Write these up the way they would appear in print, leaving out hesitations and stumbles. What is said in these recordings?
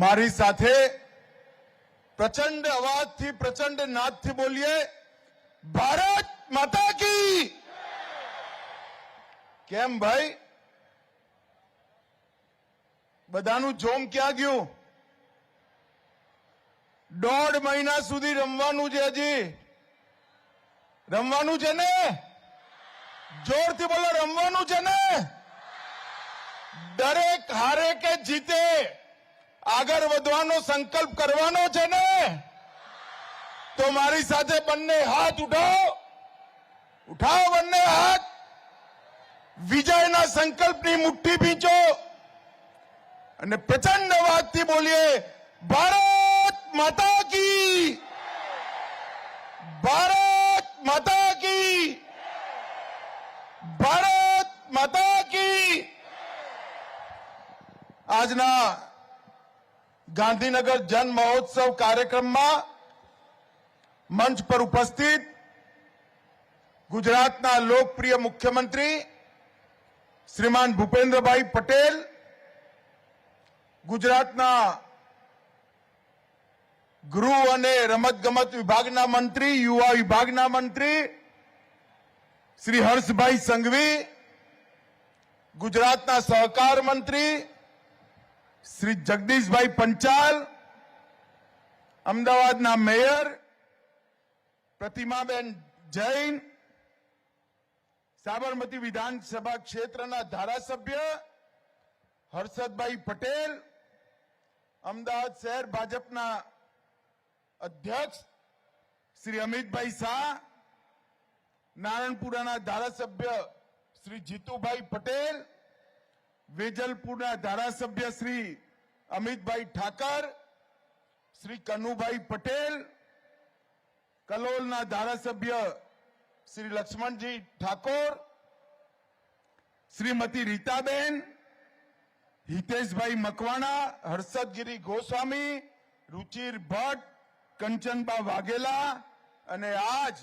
મારી સાથે પ્રચંડ અવાજથી પ્રચંડ નાદથી બોલીએ, ભારત માતા કી. કેમ ભાઈ, બધાનું જોમ ક્યાં ગયું? 1.5 મહિના સુધી રમવાનું છે. હજી રમવાનું છે ને? જોરથી બોલો, રમવાનું છે ને? દરેક હારે કે જીતે આગળ વધવાનો સંકલ્પ કરવાનો છે ને? તો મારી સાથે બંને હાથ ઉઠાવો, ઉઠાવો બંને હાથ. વિજયના સંકલ્પની મુઠ્ઠી ભીંચો અને પ્રચંડ અવાજથી બોલીએ, ભારત માતા કી, ભારત માતા કી, ભારત માતા કી. આજના ગાંધીનગર જન મહોત્સવ કાર્યક્રમમાં મંચ પર ઉપસ્થિત ગુજરાતના લોકપ્રિય મુખ્યમંત્રી શ્રીમાન ભૂપેન્દ્રભાઈ પટેલ, ગુજરાતના ગૃહ અને રમતગમત વિભાગના મંત્રી, યુવા વિભાગના મંત્રી શ્રી હર્ષભાઈ સંઘવી, ગુજરાતના સહકાર મંત્રી શ્રી જગદીશભાઈ પંચાલ, અમદાવાદના મેયર પ્રતિમાબેન જૈન, સાબરમતી વિધાનસભા ક્ષેત્રના ધારાસભ્ય હર્ષદભાઈ પટેલ, અમદાવાદ શહેર ભાજપના અધ્યક્ષ શ્રી અમિતભાઈ શાહ, નારણપુરાના ધારાસભ્ય શ્રી જીતુભાઈ પટેલ, વેજલપુરના ધારાસભ્ય શ્રી અમિતભાઈ ઠાકર, શ્રી કનુભાઈ પટેલ, કલોલના ધારાસભ્ય શ્રી લક્ષ્મણજી ઠાકોર, શ્રીમતી રીતાબેન, હિતેશભાઈ મકવાણા, હર્ષદગીરી ગોસ્વામી, રુચિર ભટ્ટ, કંચનબા વાઘેલા અને આજ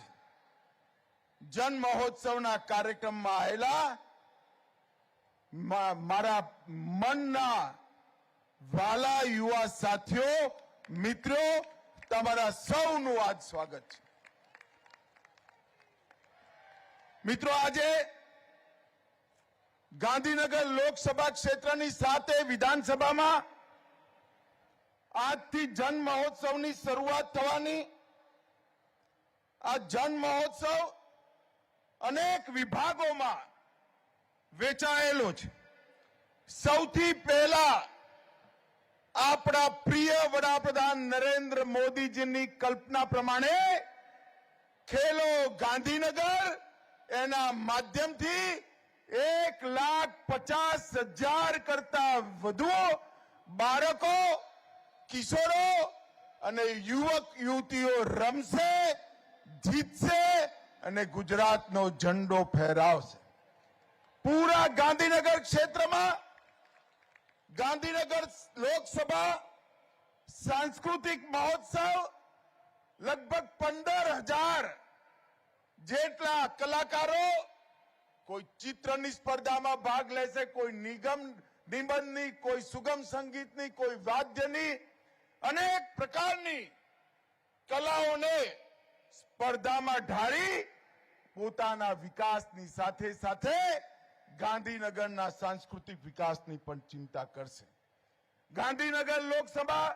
જન મહોત્સવના કાર્યક્રમમાં આવેલા મારા મનના વાલા યુવા સાથીઓ, મિત્રો, તમારા સૌનું આજ સ્વાગત છે. મિત્રો, આજે ગાંધીનગર લોકસભા ક્ષેત્રની 7 વિધાનસભામાં આજથી જન મહોત્સવની શરૂઆત થવાની. આ જન મહોત્સવ અનેક વિભાગોમાં વેચાયેલો છે. સૌથી પહેલા આપણા પ્રિય વડાપ્રધાન નરેન્દ્ર મોદીજીની કલ્પના પ્રમાણે ખેલો ગાંધીનગર એના માધ્યમથી 1,50,000 કરતા વધુ બાળકો, કિશોરો અને યુવક યુવતીઓ રમશે, જીતશે અને ગુજરાતનો ઝંડો ફહેરાવશે. પૂરા ગાંધીનગર ક્ષેત્રમાં ગાંધીનગર લોકસભા સાંસ્કૃતિક મહોત્સવ લગભગ 15,000 જેટલા કલાકારો કોઈ ચિત્રની સ્પર્ધામાં ભાગ લેશે, કોઈ નિબંધની, કોઈ સુગમ સંગીતની, કોઈ વાદ્યની, અનેક પ્રકારની કલાઓને સ્પર્ધામાં ઢાળી પોતાના વિકાસની સાથે સાથે ગાંધીનગરના સાંસ્કૃતિક વિકાસની પણ ચિંતા કરશે. ગાંધીનગર લોકસભા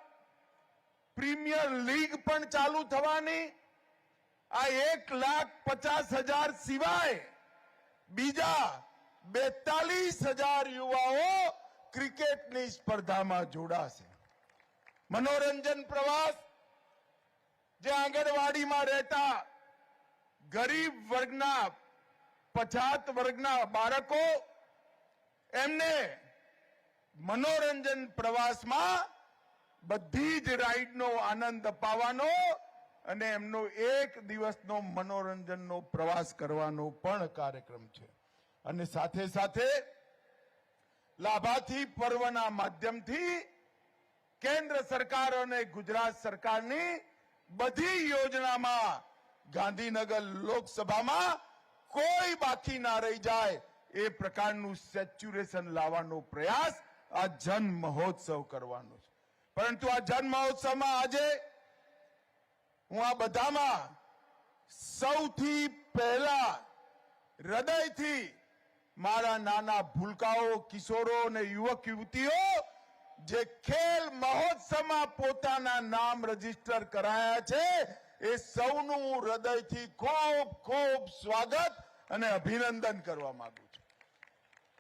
પ્રીમિયર લીગ પણ ચાલુ થવાની. આ 1,50,000 સિવાય બીજા 42,000 યુવાઓ ક્રિકેટની સ્પર્ધામાં જોડાશે. મનોરંજન પ્રવાસ, જે આંગણવાડીમાં રહેતા ગરીબ વર્ગના, પછાત વર્ગના બાળકો, એમને મનોરંજન પ્રવાસમાં બધી જ રાઈડનો આનંદ અપાવવાનો અને એમનો 1 દિવસનો મનોરંજનનો પ્રવાસ કરવાનો પણ કાર્યક્રમ છે. અને સાથે સાથે લાભાર્થી પર્વના માધ્યમથી કેન્દ્ર સરકાર અને ગુજરાત સરકારની બધી યોજનામાં ગાંધીનગર લોકસભામાં કોઈ બાકી ના રહી જાય એ પ્રકારનું સેચ્યુરેશન લાવવાનો પ્રયાસ આ જન મહોત્સવ કરવાનો છે. પરંતુ આ જન મહોત્સવમાં આજે હું આ બધામાં સૌથી પહેલા હૃદયથી મારા નાના ભૂલકાઓ, કિશોરો અને યુવક યુવતીઓ જે ખેલ મહોત્સવમાં પોતાના નામ રજીસ્ટર કરાયા છે એ સૌનું હૃદયથી ખૂબ ખૂબ સ્વાગત અને અભિનંદન કરવા માંગુ છું.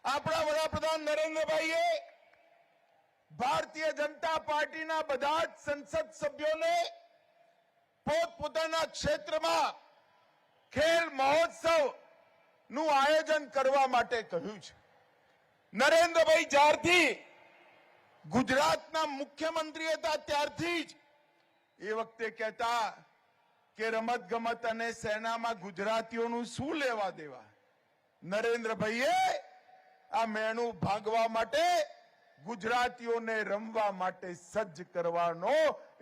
આપણા વડાપ્રધાન નરેન્દ્રભાઈએ ભારતીય જનતા પાર્ટીના બધા જ સંસદ સભ્યોને પોતપોતાના ક્ષેત્રમાં ખેલ મહોત્સવ નું આયોજન કરવા માટે કહ્યું છે. નરેન્દ્રભાઈ જ્યારથી ગુજરાતના મુખ્યમંત્રી હતા ત્યારથી જ એ વખતે કહેતા કે રમત ગમત અને સેનામાં ગુજરાતીઓનું શું લેવા દેવા. નરેન્દ્રભાઈએ આ મેણું ભાગવા માટે ગુજરાતીઓને રમવા માટે સજ્જ કરવાનો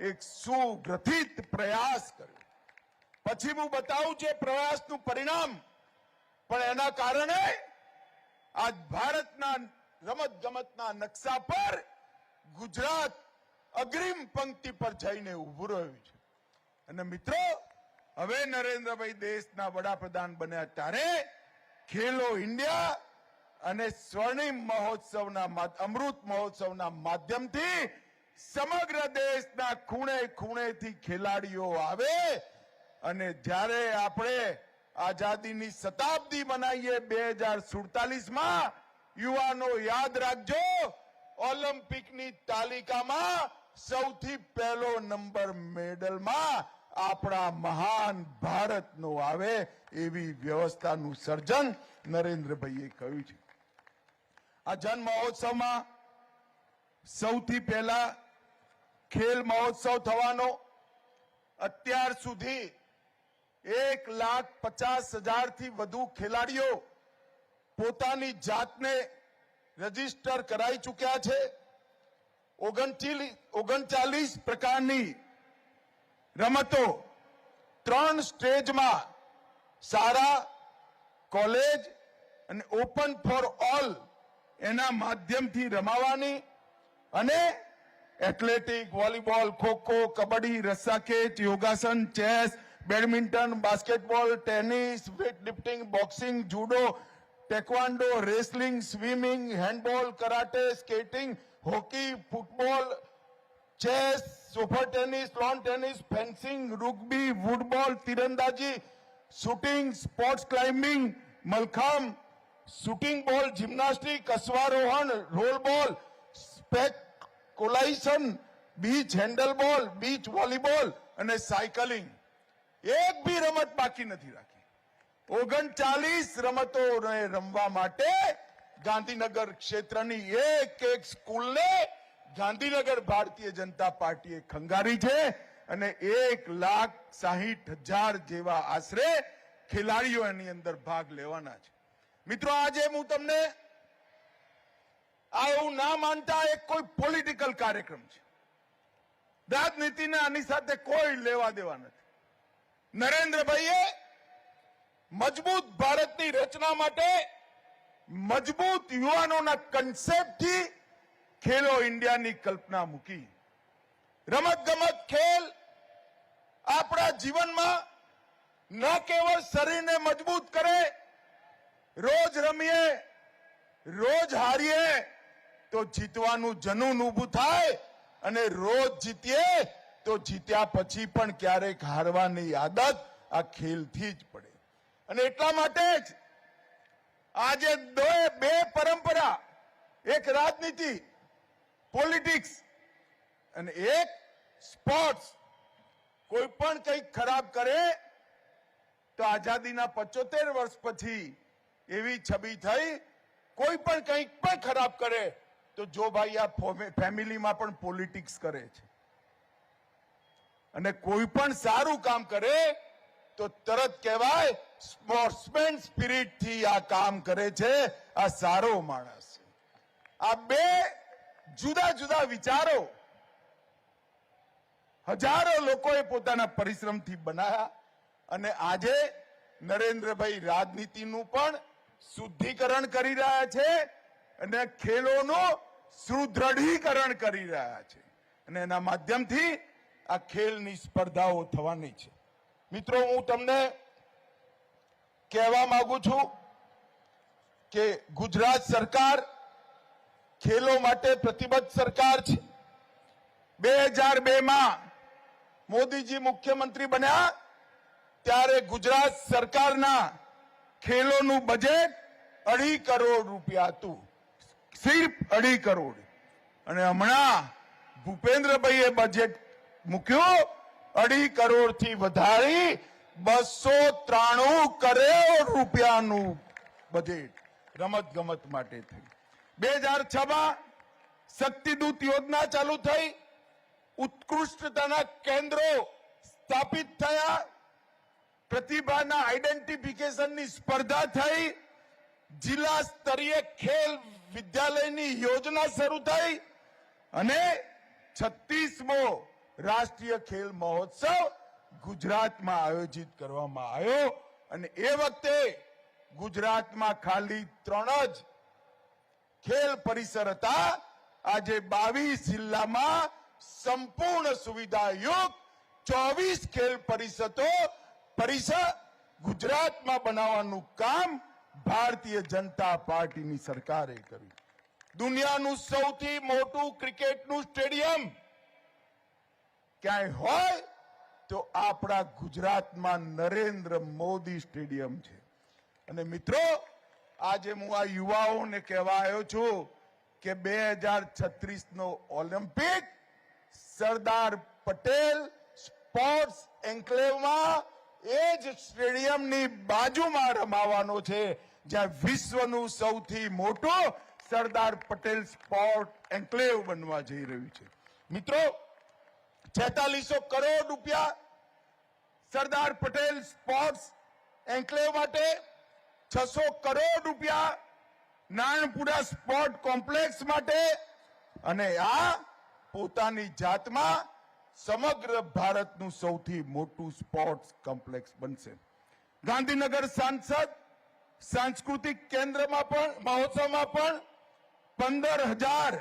એક સુગ્રથિત પ્રયાસ કર્યો. પછી હું બતાવું છું પ્રયાસનું પરિણામ. પણ એના કારણે આજ ભારતના રમત ગમતના નકશા પર ગુજરાત અગ્રિમ પંક્તિ પર જઈને ઉભું રહ્યું છે. અને મિત્રો, હવે નરેન્દ્રભાઈ દેશના વડાપ્રધાન બન્યા ત્યારે ખેલો ઇન્ડિયા અને સ્વર્ણિમ મહોત્સવના અમૃત મહોત્સવના માધ્યમથી સમગ્ર દેશના ખૂણે ખૂણેથી ખેલાડીઓ આવે અને જ્યારે આપણે આઝાદીની શતાબ્દી મનાવીએ 2047માં, યુવાનો યાદ રાખજો, ઓલિમ્પિકની તાલિકામાં સૌથી પહેલો નંબર મેડલમાં આપણા મહાન ભારતનો આવે એવી વ્યવસ્થાનું સર્જન નરેન્દ્રભાઈએ કહ્યું છે. આ જન મહોત્સવમાં સૌથી પહેલા ખેલ મહોત્સવ થવાનો. અત્યાર સુધી 1,50,000 થી વધુ ખેલાડીઓ પોતાની જાતને રજીસ્ટર કરાઈ ચૂક્યા છે. 39 પ્રકારની રમતો 3 સ્ટેજમાં શાળા, કોલેજ અને ઓપન ફોર ઓલ એના માધ્યમથી રમાવાની અને એથ્લેટિક, વોલીબોલ, ખોખો, કબડ્ડી, રસ્સાખેંચ, yogasana, chess, badminton, basketball, tennis, weightlifting, boxing, judo, taekwondo, wrestling, swimming, handball, karate, skating, hockey, football, chess, soft tennis, lawn tennis, fencing, rugby, woodball, તીરંદાજી, shooting, sports climbing, mallakhamb, shooting ball, gymnastic, અશ્વારોહણ, roll ball, સ્પેકુલાઇઝેશન, beach handball, beach volleyball અને cycling. એક બી રમત બાકી નથી રાખી. 39 રમતોને રમવા માટે ગાંધીનગર ક્ષેત્રની એક સ્કૂલને ગાંધીનગર ભારતીય જનતા પાર્ટીએ ખંગારી છે અને 1,60,000 જેવા આશરે ખેલાડીઓ એની અંદર ભાગ લેવાના છે. મિત્રો, આજે હું તમને આ એવું ના માનતા એક કોઈ પોલિટિકલ કાર્યક્રમ છે. રાજનીતિને આની સાથે કોઈ લેવા દેવા નથી. નરેન્દ્રભાઈએ મજબૂત ભારતની રચના માટે મજબૂત યુવાનોના કન્સેપ્ટથી ખેલો ઇન્ડિયાની કલ્પના મૂકી. રમત ગમત ખેલ આપણા જીવનમાં ન કેવળ શરીરને મજબૂત કરે, રોજ રમીએ, રોજ હારીએ તો જીતવાનું જનૂન ઊભું થાય અને રોજ જીતીએ તો જીત્યા પછી પણ ક્યારેક હારવાની આદત આ ખેલથી જ પડે. અને એટલા માટે જ આજે બે પરંપરા, એક રાજનીતિ, પોલિટિક્સ અને એક સ્પોર્ટ્સ, કોઈ પણ કંઈક ખરાબ કરે તો આઝાદીના 75 વર્ષ પછી એવી છબી થઈ, કોઈ પણ કંઈક પણ ખરાબ કરે તો જો ભાઈ આ ફેમિલીમાં પણ પોલિટિક્સ કરે છે, અને કોઈ પણ સારું કામ કરે તો તરત કહેવાય સ્પોર્ટ્સમેન સ્પિરિટ થી આ કામ કરે છે, આ સારો માણસ. આ બે જુદા જુદા વિચારો હજારો લોકોએ પોતાના પરિશ્રમથી બનાવ્યા અને આજે નરેન્દ્રભાઈ રાજનીતિનું પણ શુદ્ધિકરણ કરી રહ્યા છે અને ખેલોનું સુદૃઢીકરણ કરી રહ્યા છે. અને એના માધ્યમથી આ ખેલની સ્પર્ધાઓ થવાની છે. મિત્રો, હું તમને કહેવા માંગુ છું કે ગુજરાત સરકાર ખેલો માટે પ્રતિબદ્ધ સરકાર છે. 2002માં મોદીજી મુખ્યમંત્રી બન્યા ત્યારે ગુજરાત સરકારના ખેલોનું બજેટ 2.5 કરોડ રૂપિયા હતું, સિર્ફ 2.5 કરોડ. અને હમણાં ભૂપેન્દ્રભાઈએ બજેટ મૂક્યું 2.5 કરોડથી વધારી 293 કરોડ રૂપિયાનું બજેટ રમત ગમત માટે થયું. 2006માં શક્તિદૂત યોજના ચાલુ થઈ, ઉત્કૃષ્ટતાના કેન્દ્રો સ્થાપિત થયા, પ્રતિભાના આઈડેન્ટિફિકેશનની સ્પર્ધા થઈ, જિલ્લા સ્તરીય ખેલ વિદ્યાલયની યોજના શરૂ થઈ અને 36મો રાષ્ટ્રીય ખેલ મહોત્સવ ગુજરાતમાં આયોજિત કરવામાં આવ્યો. અને એ વખતે ગુજરાતમાં ખાલી 3 જ ખેલ પરિસર હતા. આજે 22 જિલ્લામાં સંપૂર્ણ સુવિધાયુક્ત 24 ખેલ પરિસર ગુજરાતમાં બનાવવાનું કામ ભારતીય જનતા પાર્ટીની સરકારે કર્યું. દુનિયાનું સૌથી મોટું ક્રિકેટનું સ્ટેડિયમ ક્યાંય હોય તો આપણા ગુજરાતમાં નરેન્દ્ર મોદી સ્ટેડિયમ છે. અને મિત્રો, આજે હું આ યુવાઓને કહેવા આવ્યો છું કે 2036નો ઓલિમ્પિક સરદાર પટેલ સ્પોર્ટ્સ એન્ક્લેવમાં એ જ સ્ટેડિયમની બાજુમાં રમાવાનો છે જ્યાં વિશ્વનું સૌથી મોટું સરદાર પટેલ સ્પોર્ટ એન્ક્લેવ બનવા જઈ રહ્યું છે. મિત્રો, 4600 કરોડ રૂપિયા સરદાર પટેલ સ્પોર્ટ્સ એન્ક્લેવ માટે, 600 કરોડ રૂપિયા નાનપુરા સ્પોર્ટ કોમ્પ્લેક્સ માટે, અને આ પોતાની જાતમાં સમગ્ર ભારતનું સૌથી મોટું સ્પોર્ટ્સ કોમ્પ્લેક્સ બનશે. ગાંધીનગર સાંસ્કૃતિક કેન્દ્રમાં પણ મહોત્સવમાં પણ 15,000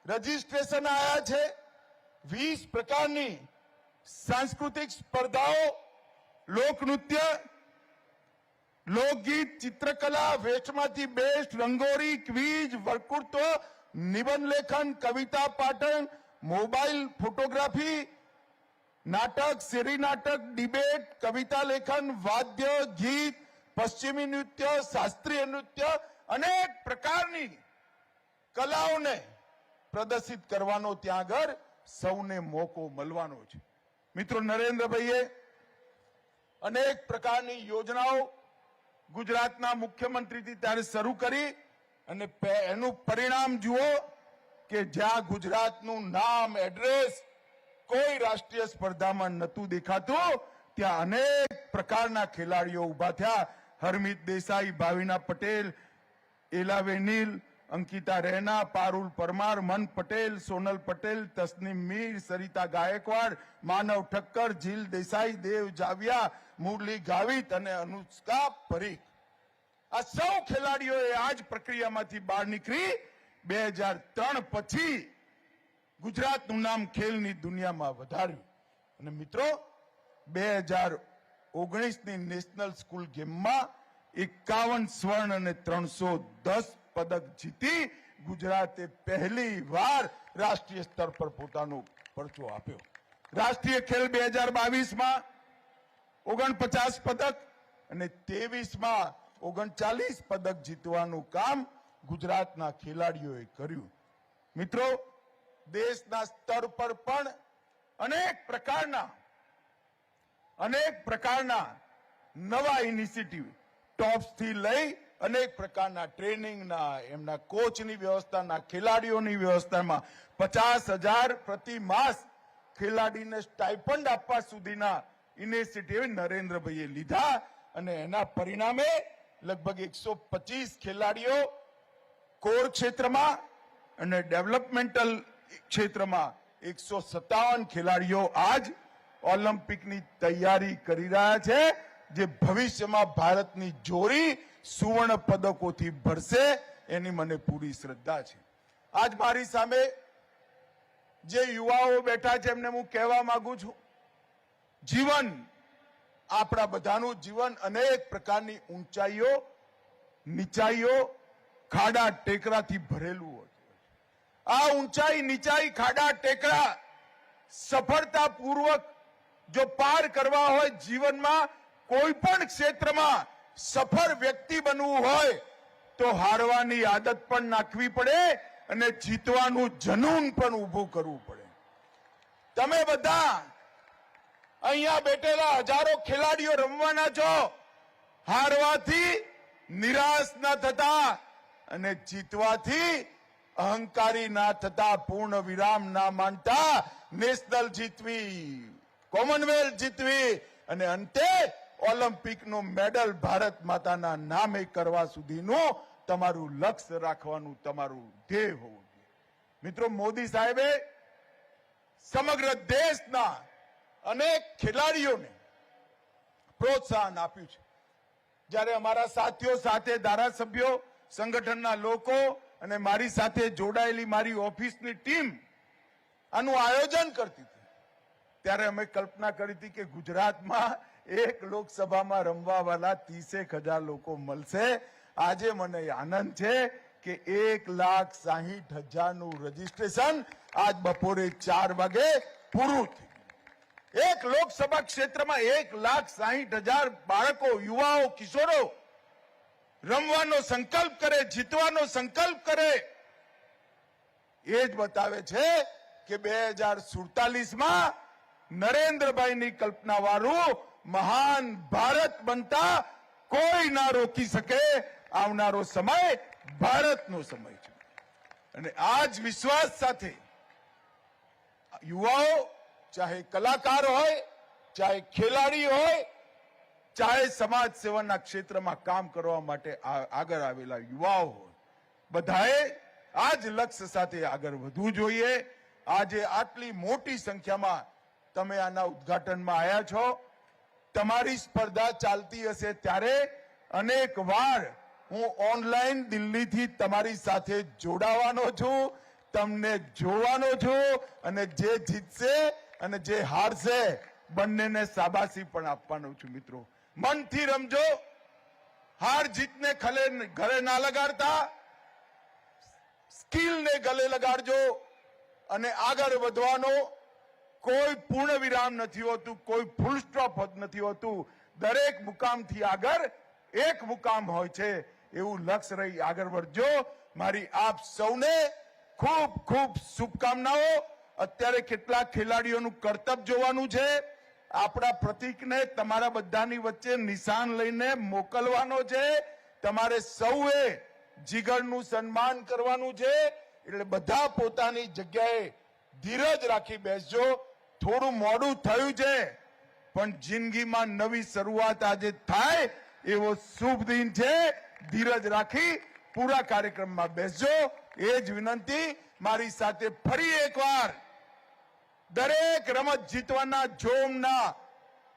રજીસ્ટ્રેશન આવ્યા છે. 20 પ્રકારની સાંસ્કૃતિક સ્પર્ધાઓ, લોકનૃત્ય, લોકગીત, ચિત્રકલા, વેસ્ટમાંથી બેસ્ટ, રંગોળી, ક્વિઝ, વક્તૃત્વ, નિબંધ લેખન, કવિતા પાઠન, મોબાઈલ ફોટોગ્રાફી, નાટક, શેરી નાટક, ડિબેટ, કવિતા લેખન, વાદ્ય, ગીત, પશ્ચિમી નૃત્ય, શાસ્ત્રીય નૃત્ય, અનેક પ્રકારની કલાઓને પ્રદર્શિત કરવાનો ત્યાં આગળ સૌને મોકો મળવાનો છે. મિત્રો, નરેન્દ્રભાઈએ અનેક પ્રકારની યોજનાઓ ગુજરાતના મુખ્યમંત્રીથી ત્યારે શરૂ કરી અને એનું પરિણામ જુઓ કે જ્યાં ગુજરાતનું નામ, એડ્રેસ કોઈ રાષ્ટ્રીય સ્પર્ધામાં નહોતું દેખાતું, ત્યાં અનેક પ્રકારના ખેલાડીઓ ઉભા થયા. હરમિત દેસાઈ, ભાવિના પટેલ, એલા વેનિલ, અંકિતા રૈના, પારુલ પરમાર, મન પટેલ, સોનલ પટેલ, તસ્નીમ મીર, સરિતા ગાયકવાડ, માનવ ઠક્કર, જીલ દેસાઈ, દેવ જાવિયા, મુરલી ગાવિત અને અનુષ્કા પરીખ. આ સૌ ખેલાડીઓએ આ જ પ્રક્રિયામાંથી બહાર નીકળી 2003 પછી ગુજરાતનું નામ ખેલની દુનિયામાં વધાર્યું. અને મિત્રો, 2019ની નેશનલ સ્કૂલ ગેમમાં 51 સ્વર્ણ અને 310 પદક જીતી ગુજરાતે પહેલી વાર રાષ્ટ્રીય સ્તર પર પોતાનો પરચો આપ્યો. રાષ્ટ્રીય ખેલ 2022માં 49 પદક અને 23માં 39 પદક જીતવાનું કામ ગુજરાતના ખેલાડીઓએ કર્યું. મિત્રો, દેશના સ્તર પર પણ અનેક પ્રકારના નવા ઇનિશિયેટિવ, ટોપ્સથી લઈ અનેક પ્રકારના ટ્રેનિંગના, એમના કોચની વ્યવસ્થાના, ખેલાડીઓની વ્યવસ્થામાં 50,000 પ્રતિ માસ ખેલાડીને સ્ટાઇપન્ડ આપવા સુધીના ઇનિશિયેટિવ નરેન્દ્રભાઈએ લીધા. અને એના પરિણામે લગભગ 125 ખેલાડીઓ કોર ક્ષેત્રમાં અને ડેવલપમેન્ટલ ક્ષેત્રમાં 157 ખેલાડીઓ આજ ઓલિમ્પિકની તૈયારી કરી રહ્યા છે, જે ભવિષ્યમાં ભારતની જોડી સુવર્ણ પદકોથી ભરશે એની મને પૂરી શ્રદ્ધા છે. આજ મારી સામે જે યુવાઓ બેઠા છે એમને હું કહેવા માંગુ છું, જીવન, આપણા બધાનું જીવન અનેક પ્રકારની ઊંચાઈઓ, નીચાઈઓ, ખાડા ટેકરાથી ભરેલું હોય. આ ઊંચાઈ, નીચાઈ, ખાડા ટેકરા સફળતાપૂર્વક જો પાર કરવા હોય, જીવનમાં કોઈ પણ ક્ષેત્રમાં સફળ વ્યક્તિ બનવું હોય તો હારવાની આદત પણ નાખવી પડે અને જીતવાનું જનૂન પણ ઊભું કરવું પડે. તમે બધા અહીંયા બેઠેલા હજારો ખેલાડીઓ રમવાના છો. હારવાથી નિરાશ ન થતા અને જીતવાથી અહંકારી ના થતા, પૂર્ણ વિરામ ના માનતા, નેશનલ જીતવી, કોમનવેલ્થ જીતવી અને અંતે ઓલિમ્પિકનો મેડલ ભારત માતાના નામે કરવા સુધીનું તમારું લક્ષ્ય રાખવાનું તમારું ધ્યેય હોવું જોઈએ. મિત્રો, મોદી સાહેબે સમગ્ર દેશના અનેક ખેલાડીઓને પ્રોત્સાહન આપ્યું છે. જ્યારે અમારા સાથીઓ સાથે, ધારાસભ્યો, સંગઠનના લોકો અને મારી સાથે જોડાયેલી મારી ઓફિસની ટીમ આનું આયોજન કરતી હતી, ત્યારે અમે કલ્પના કરી હતી કે ગુજરાતમાં એક લોકસભામાં રમવા વાળા 30,000 લોકો મળશે. આજે મને આનંદ છે કે 1,60,000 નું રજીસ્ટ્રેશન આજ બપોરે 4 વાગે પૂરું થયું. એક લોકસભા ક્ષેત્રમાં 1,60,000 બાળકો, યુવાઓ, કિશોરો રમવાનો સંકલ્પ કરે, જીતવાનો સંકલ્પ કરે. એ જ બતાવે છે કે 2047માં નરેન્દ્રભાઈની કલ્પના વાળું મહાન ભારત બનતા કોઈ ના રોકી શકે. આવનારો સમય ભારતનો સમય છે અને આ જ વિશ્વાસ સાથે યુવાઓ, ચાહે કલાકાર હોય, ચાહે ખેલાડી હોય, ચાહે સમાજ સેવાના ક્ષેત્રમાં કામ કરવા માટે આગળ આવેલા યુવાઓ હોય, બધાએ આ જ લક્ષ્ય સાથે આગળ વધવું જોઈએ. આજે આટલી મોટી સંખ્યામાં તમે આના ઉદ્ઘાટનમાં આવ્યા છો. તમારી સ્પર્ધા ચાલતી હશે ત્યારે અનેક વાર હું ઓનલાઈન દિલ્હીથી તમારી સાથે જોડાવાનો છું, તમને જોવાનો છું અને જે જીતશે અને જે હારશે બંનેને શાબાશી પણ આપવાનો છું. મિત્રો, મનથી રમજો, હાર જીતને ગળે ના લગાડતા, સ્કિલને ગળે લગાડજો અને આગળ વધવાનો કોઈ પૂર્ણ વિરામ નથી હોતું, કોઈ ફૂલ સ્ટોપ નથી હોતું. દરેક મુકામથી આગળ એક મુકામ હોય છે. એવું લક્ષ્ય રહી આગળ વધજો. મારી આપ સૌને ખૂબ ખૂબ શુભકામનાઓ. અત્યારે કેટલાક ખેલાડીઓનું કરતબ જોવાનું છે. આપણા પ્રતીકને તમારા બધાની વચ્ચે નિશાન લઈને મોકલવાનો છે. તમારે સૌએ જીગરનું સન્માન કરવાનું છે. એટલે બધા પોતાની જગ્યાએ ધીરજ રાખી બેસજો. થોડું મોડું થયું છે પણ જિંદગીમાં નવી શરૂઆત આજે થાય એવો શુભ દિન છે. ધીરજ રાખી પૂરા કાર્યક્રમમાં બેસજો. એ જ વિનંતી. મારી સાથે ફરી એકવાર દરેક રમત જીતવાના જોમના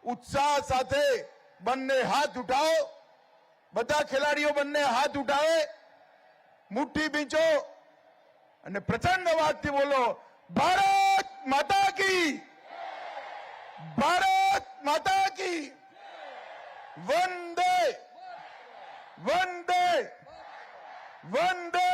ઉત્સાહ સાથે બંને હાથ ઉઠાવો. બધા ખેલાડીઓ બંને હાથ ઉઠાવે, મુઠ્ઠી બીંચો અને પ્રચંડ અવાજથી બોલો, ભારત માતા કી, ભારત માતા કી, વંદે વંદે વંદે